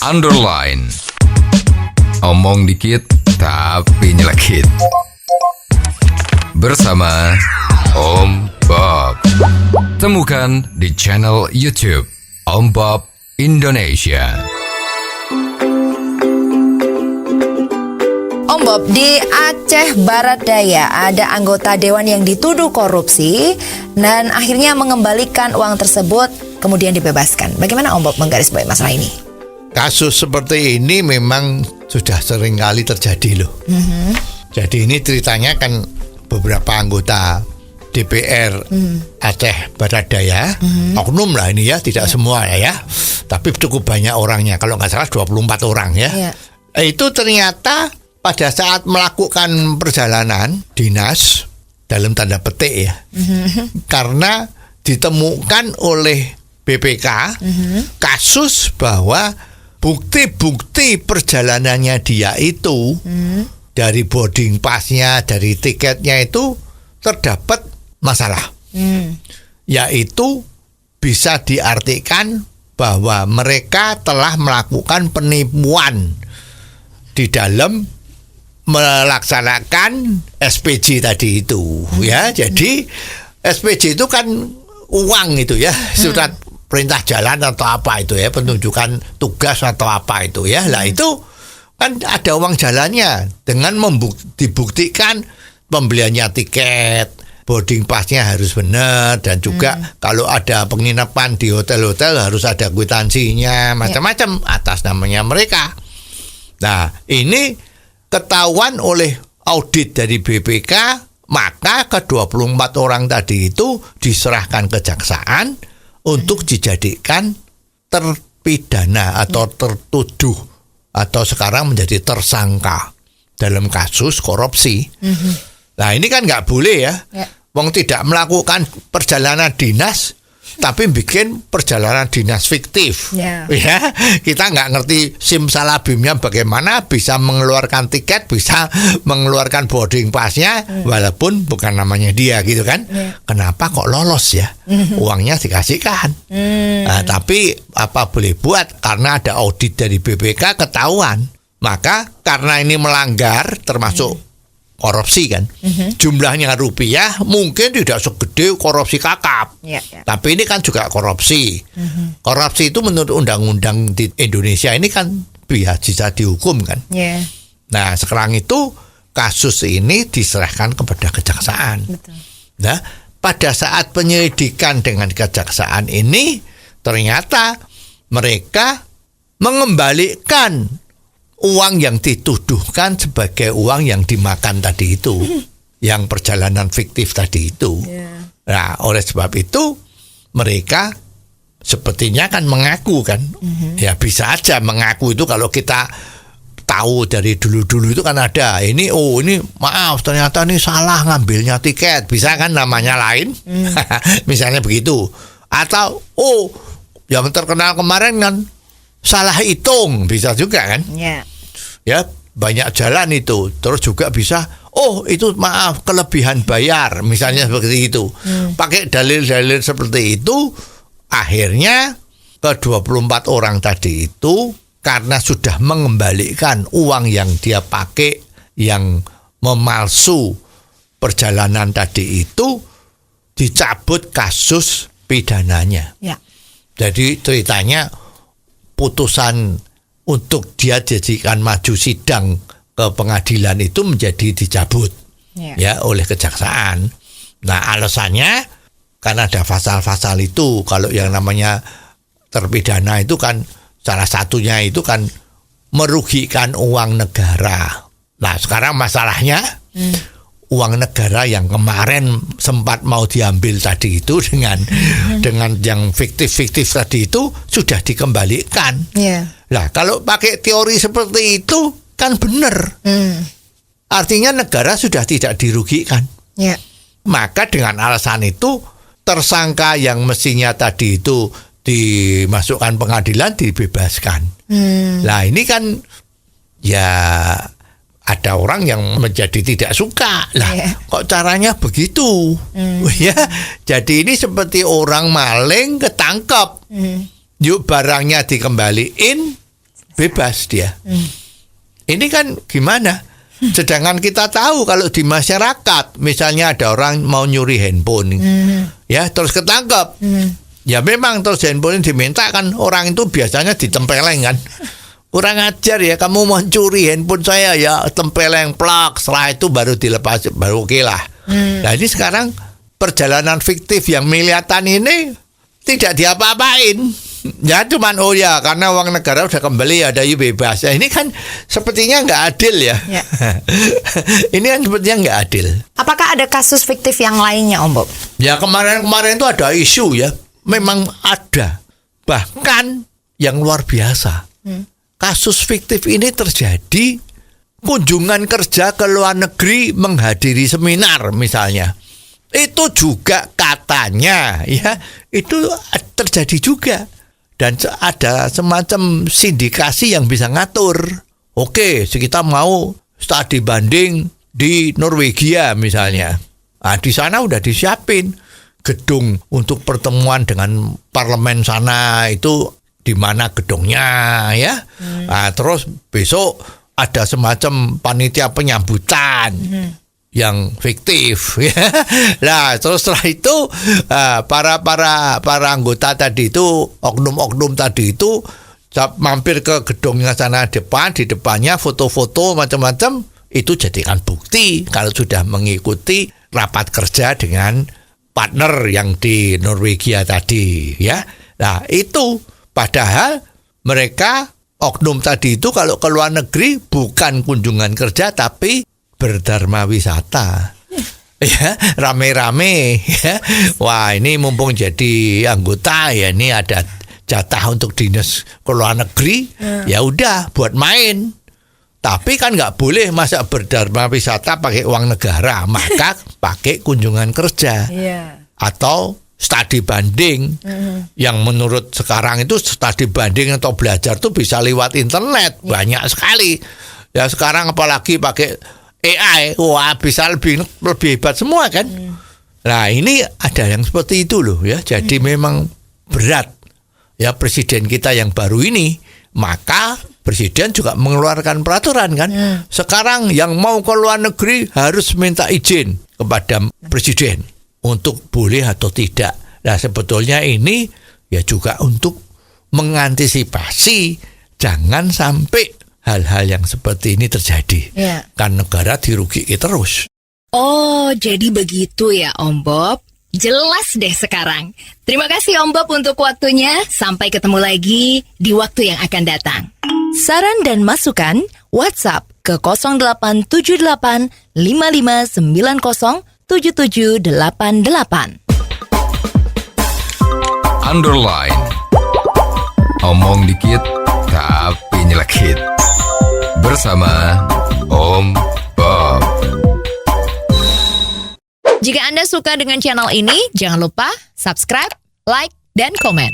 underline. Omong dikit tapi nyelekit. Bersama Om Bob. Temukan di channel YouTube Om Bob Indonesia. Om Bob, di Aceh Barat Daya ada anggota dewan yang dituduh korupsi dan akhirnya mengembalikan uang tersebut kemudian dibebaskan. Bagaimana Om Bob menggarisbawahi masalah ini? Kasus seperti ini memang sudah sering kali terjadi loh. Jadi ini ceritanya kan beberapa anggota DPR Aceh Barat Daya, oknum lah ini ya, tidak semua ya, tapi cukup banyak orangnya. Kalau nggak salah 24 orang ya. Itu ternyata pada saat melakukan perjalanan dinas dalam tanda petik ya, karena ditemukan oleh BPK kasus bahwa bukti-bukti perjalanannya dia itu dari boarding passnya, dari tiketnya itu terdapat masalah, yaitu bisa diartikan bahwa mereka telah melakukan penipuan di dalam melaksanakan SPJ tadi itu ya. Jadi SPJ itu kan uang itu ya, surat perintah jalan atau apa itu ya, penunjukan tugas atau apa itu ya. Lah itu kan ada uang jalannya dengan dibuktikan pembeliannya tiket, boarding passnya harus benar, dan juga kalau ada penginapan di hotel-hotel harus ada kwitansinya, macam-macam atas namanya mereka. Nah ini ketahuan oleh audit dari BPK, maka ke-24 orang tadi itu diserahkan kejaksaan untuk dijadikan terpidana atau tertuduh atau sekarang menjadi tersangka dalam kasus korupsi. Nah ini kan nggak boleh ya. Wong tidak melakukan perjalanan dinas tapi bikin perjalanan dinas fiktif. Ya, kita nggak ngerti simsalabimnya bagaimana bisa mengeluarkan tiket, bisa mengeluarkan boarding passnya, walaupun bukan namanya dia gitu kan. Kenapa kok lolos ya? Uangnya dikasihkan. Nah, tapi apa boleh buat, karena ada audit dari BPK ketahuan. Maka karena ini melanggar termasuk korupsi kan, jumlahnya rupiah mungkin tidak segede korupsi kakap, tapi ini kan juga korupsi. Korupsi itu menurut undang-undang di Indonesia ini kan bisa dihukum kan. Nah sekarang itu kasus ini diserahkan kepada kejaksaan. Nah pada saat penyelidikan dengan kejaksaan ini ternyata mereka mengembalikan uang yang dituduhkan sebagai uang yang dimakan tadi itu, yang perjalanan fiktif tadi itu. Nah, oleh sebab itu mereka sepertinya kan mengaku kan, ya bisa aja mengaku itu kalau kita tahu dari dulu-dulu itu kan ada ini maaf ternyata ini salah ngambilnya tiket, bisa kan namanya lain, misalnya begitu. Atau yang terkenal kemarin kan salah hitung, bisa juga kan. Ya banyak jalan itu. Terus juga bisa itu maaf kelebihan bayar, misalnya seperti itu. Pakai dalil-dalil seperti itu, akhirnya ke-24 orang tadi itu karena sudah mengembalikan uang yang dia pakai, yang memalsu perjalanan tadi itu, dicabut kasus pidananya. Jadi ceritanya putusan untuk dia jadikan maju sidang ke pengadilan itu menjadi dicabut ya oleh kejaksaan. Nah alasannya karena ada pasal-pasal itu, kalau yang namanya terpidana itu kan salah satunya itu kan merugikan uang negara. Nah sekarang masalahnya uang negara yang kemarin sempat mau diambil tadi itu dengan yang fiktif tadi itu sudah dikembalikan. Lah kalau pakai teori seperti itu kan benar. Artinya negara sudah tidak dirugikan. Maka dengan alasan itu tersangka yang mestinya tadi itu dimasukkan pengadilan dibebaskan. Lah ini kan ya ada orang yang menjadi tidak suka lah, kok caranya begitu, ya. Jadi ini seperti orang maling ketangkep, yuk barangnya dikembaliin, bebas dia. Ini kan gimana? Sedangkan kita tahu kalau di masyarakat, misalnya ada orang mau nyuri handphone, ya terus ketangkep, ya memang terus handphone diminta kan, orang itu biasanya ditempeleng kan. Kurang ajar ya, kamu mau curi handphone saya ya, tempeleng plak, setelah itu baru dilepas, baru oke lah. Nah ini sekarang perjalanan fiktif yang miliatan ini tidak diapa-apain. Ya cuman oh ya karena uang negara udah kembali ada bebas. Ya, ini kan sepertinya nggak adil ya. Ini kan sepertinya nggak adil. Apakah ada kasus fiktif yang lainnya, Om Bob? Ya kemarin itu ada isu ya, memang ada. Bahkan yang luar biasa, kasus fiktif ini terjadi kunjungan kerja ke luar negeri menghadiri seminar misalnya. Itu juga katanya ya itu terjadi juga. Dan ada semacam sindikasi yang bisa ngatur. Oke, kita mau studi banding di Norwegia misalnya. Nah, di sana udah disiapin gedung untuk pertemuan dengan parlemen sana, itu di mana gedungnya ya. Nah, terus besok ada semacam panitia penyambutan. Yang fiktif ya. Nah, terus setelah itu para anggota tadi itu, oknum-oknum tadi itu mampir ke gedungnya sana depan, di depannya foto-foto macam-macam, itu jadikan bukti kalau sudah mengikuti rapat kerja dengan partner yang di Norwegia tadi ya. Nah, itu padahal mereka oknum tadi itu kalau ke luar negeri bukan kunjungan kerja tapi berdharma wisata. Ya, rame-rame ya. Wah, ini mumpung jadi anggota ya, ini ada jatah untuk dinas ke luar negeri, ya udah buat main. Tapi kan nggak boleh masa berdharma wisata pakai uang negara, maka pakai kunjungan kerja. Atau studi banding yang menurut sekarang itu studi banding atau belajar tuh bisa lewat internet, banyak sekali. Ya sekarang apalagi pakai AI, wah bisa lebih hebat semua kan. Nah ini ada yang seperti itu loh ya. Jadi memang berat ya presiden kita yang baru ini. Maka presiden juga mengeluarkan peraturan kan. Sekarang yang mau ke luar negeri harus minta izin kepada presiden untuk boleh atau tidak. Nah sebetulnya ini ya juga untuk mengantisipasi jangan sampai hal-hal yang seperti ini terjadi. Kan negara dirugikan terus. Oh, jadi begitu ya Om Bob. Jelas deh sekarang. Terima kasih Om Bob untuk waktunya. Sampai ketemu lagi di waktu yang akan datang. Saran dan masukan WhatsApp ke 0878 5590 7788. Underline. Omong dikit tapi nyelekit. Bersama Om Bob. Jika Anda suka dengan channel ini, jangan lupa subscribe, like, dan komen.